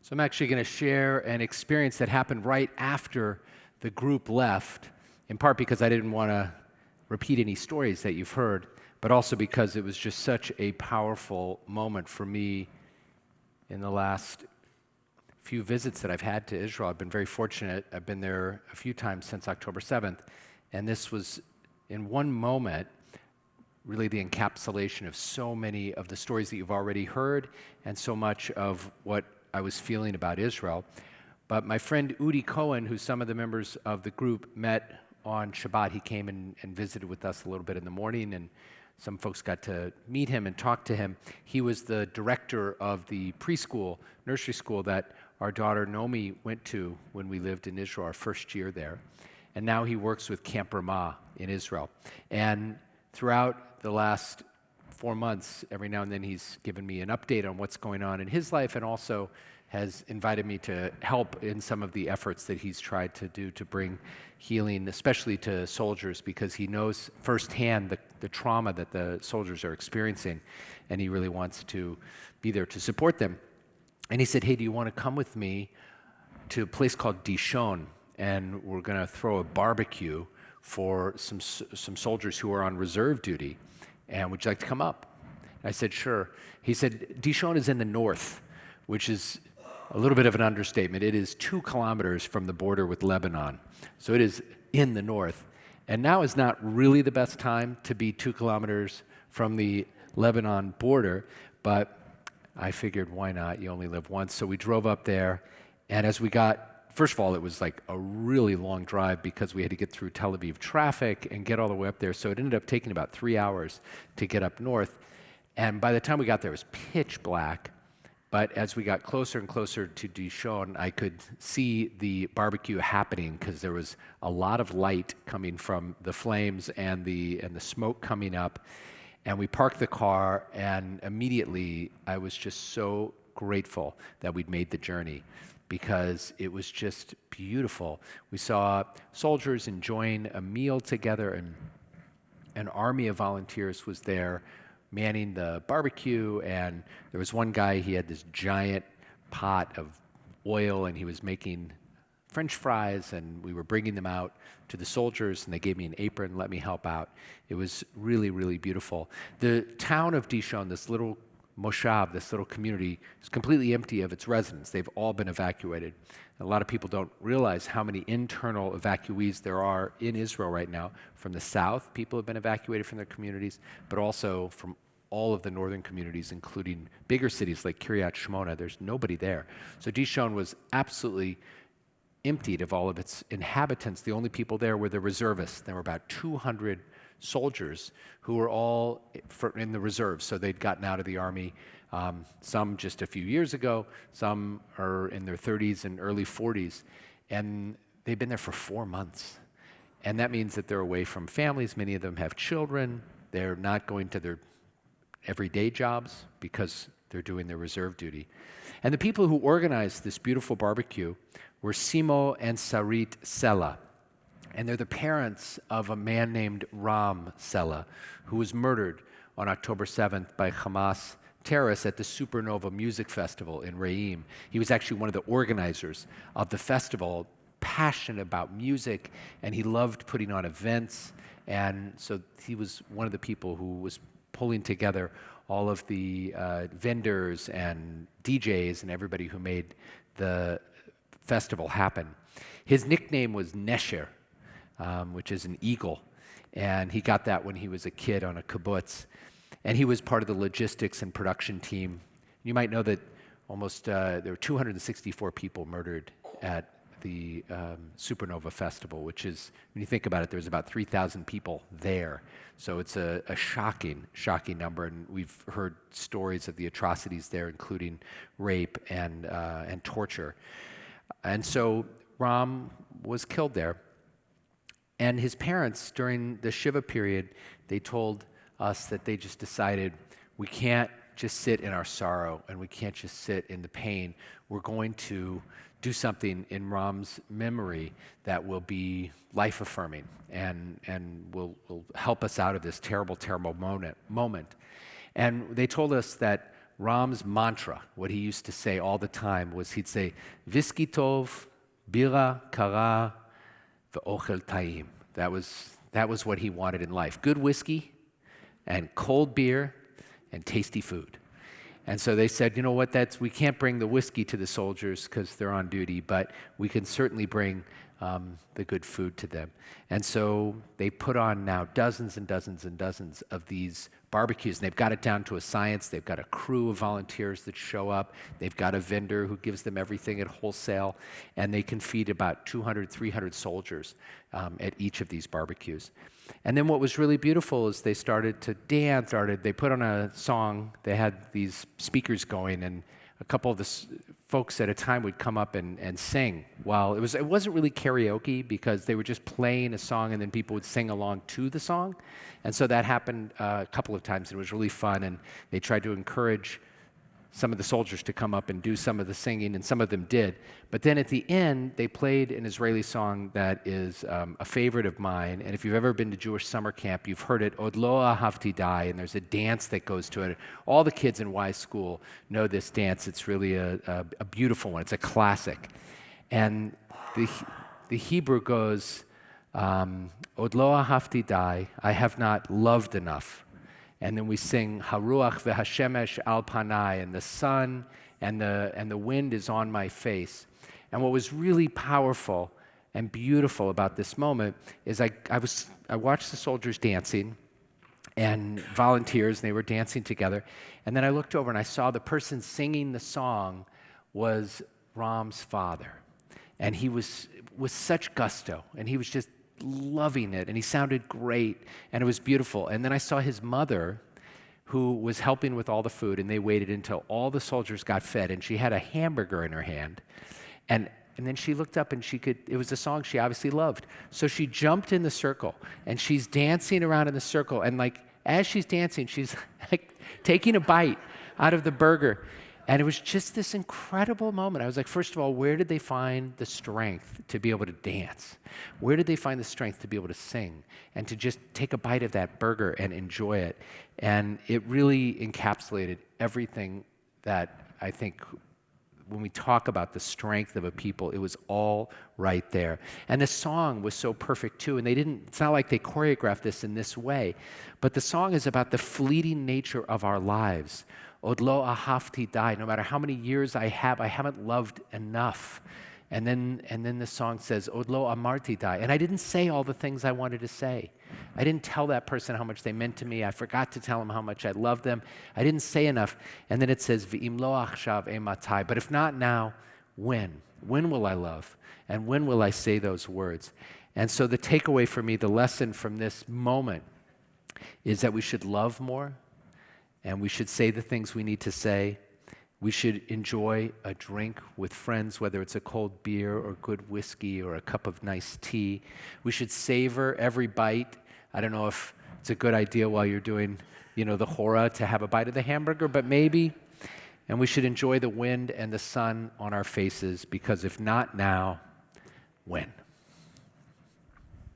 So I'm actually going to share an experience that happened right after the group left, in part because I didn't want to repeat any stories that you've heard, but also because it was just such a powerful moment for me in the last few visits that I've had to Israel. I've been very fortunate. I've been there a few times since October 7th, and this was, in one moment, really the encapsulation of so many of the stories that you've already heard and so much of what I was feeling about Israel. But my friend Udi Cohen, who some of the members of the group met on Shabbat, he came and visited with us a little bit in the morning, and some folks got to meet him and talk to him. He was the director of the preschool, nursery school that our daughter Nomi went to when we lived in Israel, our first year there. And now he works with Camp Ramah in Israel. And throughout the last 4 months, every now and then he's given me an update on what's going on in his life, and also has invited me to help in some of the efforts that he's tried to do to bring healing, especially to soldiers, because he knows firsthand the trauma that the soldiers are experiencing, and he really wants to be there to support them. And he said, hey, do you want to come with me to a place called Dishon, and we're going to throw a barbecue for some soldiers who are on reserve duty, and would you like to come up? I said, sure. He said, Dishon is in the north, which is a little bit of an understatement. It is 2 kilometers from the border with Lebanon. So it is in the north. And now is not really the best time to be 2 kilometers from the Lebanon border, but I figured, why not? You only live once. So we drove up there, and as we got, first of all, it was like a really long drive because we had to get through Tel Aviv traffic and get all the way up there. So it ended up taking about 3 hours to get up north. And by the time we got there, it was pitch black. But as we got closer and closer to Dishon, I could see the barbecue happening because there was a lot of light coming from the flames and the smoke coming up. And we parked the car, and immediately I was just so grateful that we'd made the journey, because it was just beautiful. We saw soldiers enjoying a meal together, and an army of volunteers was there manning the barbecue, and there was one guy, he had this giant pot of oil, and he was making French fries, and we were bringing them out to the soldiers, and they gave me an apron, let me help out. It was really, really beautiful. The town of Dishon, this little moshav, this little community, is completely empty of its residents. They've all been evacuated. A lot of people don't realize how many internal evacuees there are in Israel right now. From the south, people have been evacuated from their communities, but also from all of the northern communities, including bigger cities like Kiryat Shmona. There's nobody there. So Dishon was absolutely emptied of all of its inhabitants. The only people there were the reservists. There were about 200 soldiers who were all in the reserves, so they'd gotten out of the army, some just a few years ago, some are in their 30s and early 40s, and they've been there for 4 months. And that means that they're away from families. Many of them have children. They're not going to their everyday jobs because they're doing their reserve duty. And the people who organized this beautiful barbecue were Simo and Sarit Sela. And they're the parents of a man named Ram Sela, who was murdered on October 7th by Hamas terrorists at the Supernova Music Festival in Re'im. He was actually one of the organizers of the festival, passionate about music, and he loved putting on events. And so he was one of the people who was pulling together all of the vendors and DJs and everybody who made the festival happen. His nickname was Nesher, which is an eagle, and he got that when he was a kid on a kibbutz. And he was part of the logistics and production team. You might know that there were 264 people murdered at the Supernova Festival, which is, when you think about it, there's about 3,000 people there. So it's a shocking, shocking number, and we've heard stories of the atrocities there, including rape and torture. And so Ram was killed there. And his parents, during the Shiva period, they told us that they just decided, we can't just sit in our sorrow and we can't just sit in the pain. We're going to do something in Ram's memory that will be life-affirming and will help us out of this terrible, terrible moment. And they told us that Ram's mantra, what he used to say all the time, was he'd say, "Whiskey tov, bira kara, ve'ochel ta'im." That was what he wanted in life. Good whiskey and cold beer and tasty food. And so they said, you know what, we can't bring the whiskey to the soldiers because they're on duty, but we can certainly bring the good food to them. And so they put on now dozens and dozens and dozens of these barbecues. And they've got it down to a science. They've got a crew of volunteers that show up. They've got a vendor who gives them everything at wholesale. And they can feed about 200, 300 soldiers at each of these barbecues. And then what was really beautiful is they started to dance. They put on a song. They had these speakers going, and a couple of the folks at a time would come up and sing. While it wasn't really karaoke because they were just playing a song and then people would sing along to the song. And so that happened a couple of times. It was really fun, and they tried to encourage some of the soldiers to come up and do some of the singing, and some of them did. But then at the end, they played an Israeli song that is a favorite of mine. And if you've ever been to Jewish summer camp, you've heard it, Od lo ahavti dai, and there's a dance that goes to it. All the kids in Y School know this dance. It's really a beautiful one. It's a classic. And the Hebrew goes, Od lo ahavti dai, I have not loved enough. And then we sing Haruach v'hashemesh al panai, and the sun and the wind is on my face. And what was really powerful and beautiful about this moment is I watched the soldiers dancing and volunteers, and they were dancing together. And then I looked over and I saw the person singing the song was Ram's father. And he was with such gusto, and he was just loving it, and he sounded great, and it was beautiful. And then I saw his mother, who was helping with all the food, and they waited until all the soldiers got fed, and she had a hamburger in her hand. And then she looked up, and it was a song she obviously loved. So she jumped in the circle, and she's dancing around in the circle, and as she's dancing, she's taking a bite out of the burger. And it was just this incredible moment. I was like, first of all, where did they find the strength to be able to dance? Where did they find the strength to be able to sing and to just take a bite of that burger and enjoy it? And it really encapsulated everything that I think when we talk about the strength of a people, it was all right there. And the song was so perfect too. And it's not like they choreographed this in this way, but the song is about the fleeting nature of our lives. Od lo ahavti dai, no matter how many years I haven't loved enough. And then the song says, Od lo amarti dai. And I didn't say all the things I wanted to say. I didn't tell that person how much they meant to me. I forgot to tell them how much I loved them. I didn't say enough. And then it says, V'im lo achshav ematai. But if not now, when? When will I love? And when will I say those words? And so the takeaway for me, the lesson from this moment, is that we should love more, and we should say the things we need to say. We should enjoy a drink with friends, whether it's a cold beer or good whiskey or a cup of nice tea. We should savor every bite. I don't know if it's a good idea while you're doing, the hora to have a bite of the hamburger, but maybe. And we should enjoy the wind and the sun on our faces, because if not now, when?